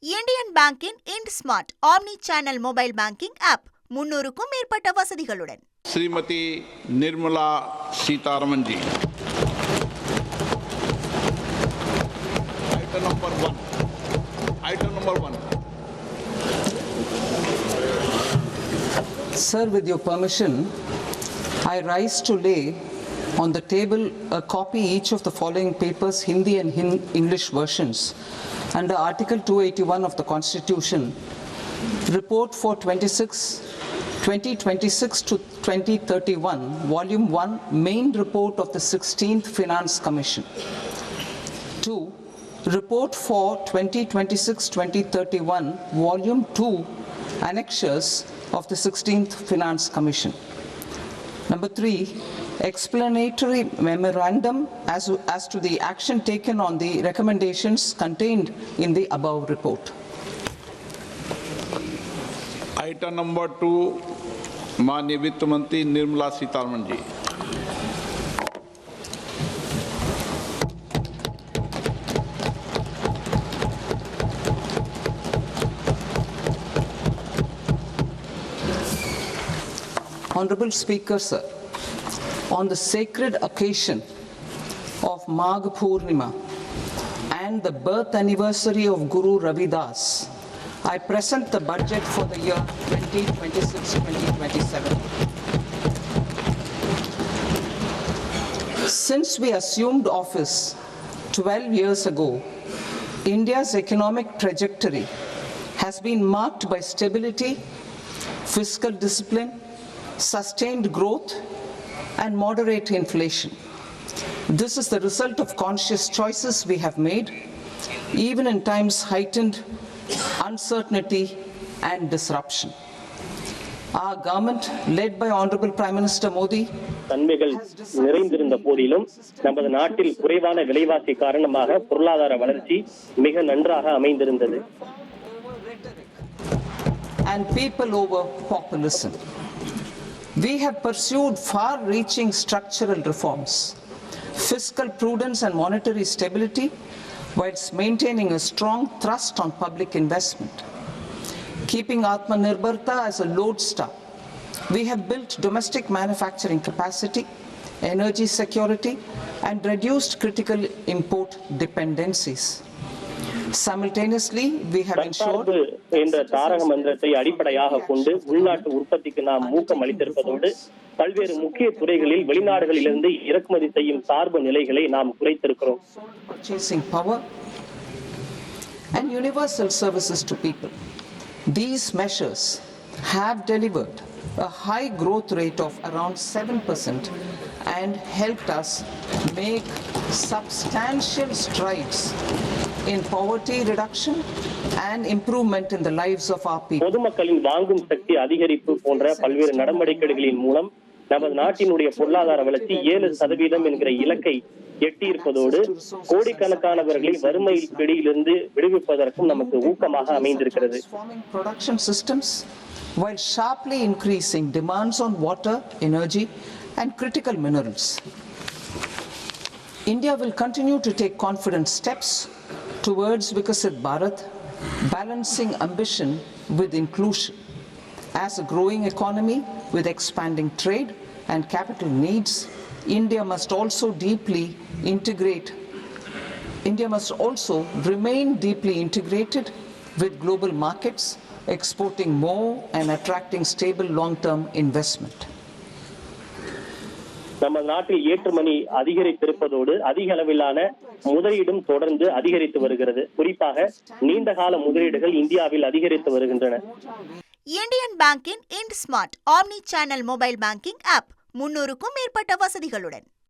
Indian பேங்கின் IndSmart Omni Channel Mobile Banking App 300க்கும் மேற்பட்ட வசதிகளுடன். Shrimati Nirmala Sitharaman ji. Item number 1. Sir, with your permission, I rise to lay on the table a copy each of the following papers, Hindi and English versions, under Article 281 of the Constitution. Report for 2026 to 2031, Volume 1, Main Report of the 16th Finance Commission. 2. Report for 2026-2031, Volume 2, Annexures of the 16th Finance Commission. Number 3, explanatory memorandum as to the action taken on the recommendations contained in the above report. Item number 2, माननीय वित्त मंत्री Nirmala Sitharaman ji. Honorable Speaker, sir, on the sacred occasion of Magh Purnima and the birth anniversary of Guru Ravidas, I present the budget for the year 2026-2027. Since we assumed office 12 years ago, India's economic trajectory has been marked by stability, fiscal discipline, sustained growth, and moderate inflation. This is the result of conscious choices we have made, even in times heightened uncertainty and disruption. Our government, led by Honorable Prime Minister Modi, நன்மைகள் நிறைந்திருந்த போதிலும் நமது நாட்டில் குறைவான விலைவாசி காரணமாக பொருளாதார வளர்ச்சி மிக நன்றாக அமைந்திருந்தது. And people over populism. We have pursued far-reaching structural reforms, fiscal prudence and monetary stability, whilst maintaining a strong thrust on public investment. Keeping Atmanirbharta as a lodestar, we have built domestic manufacturing capacity, energy security, and reduced critical import dependencies. Simultaneously, we have ensured என்ற தாரக மந்திரத்தை அடிப்படையாக கொண்டு உள்நாட்டு உற்பத்திக்கு நாம் ஊக்கம் அளித்திருப்பதோடு பல்வேறு முக்கிய துறைகளில் வெளிநாடுகளிலிருந்து இறக்குமதி செய்யும் சார்பு நிலைகளை நாம் குறைத்திருக்கிறோம். Purchasing power and universal services to people. These measures have delivered a high growth rate of around 7% and helped us make substantial strides in poverty reduction and improvement in the lives of our people. பொதுமக்களின் வாங்கும் சக்தி அதிகரிப்பு போன்ற பல்வேறு நடவடிக்கைகளின் மூலம் நமது நாட்டினுடைய பொருளாதார வளர்ச்சி 7% என்கிற இலக்கை எட்டியிருப்பதோடு கோடிக்கணக்கானவர்களை வறுமை பிடியிலிருந்து விடுவிப்பதற்கும் நமக்கு ஊக்கமாக அமைந்திருக்கிறது. Production systems while sharply increasing demands on water, energy and critical minerals. India will continue to take confident steps towards Viksit Bharat, balancing ambition with inclusion. As a growing economy with expanding trade and capital needs, India must also remain deeply integrated with global markets, exporting more and attracting stable long-term investment. நம்ம நாட்டில் ஏற்றுமதி அதிகரித்திருப்பதோடு அதிக அளவிலான முதலீடும் தொடர்ந்து அதிகரித்து வருகிறது. குறிப்பாக நீண்ட கால முதலீடுகள் இந்தியாவில் அதிகரித்து வருகின்றன. இந்தியன் பேங்கின் IndSmart Omni Channel Mobile Banking App 300க்கும் மேற்பட்ட வசதிகளுடன்.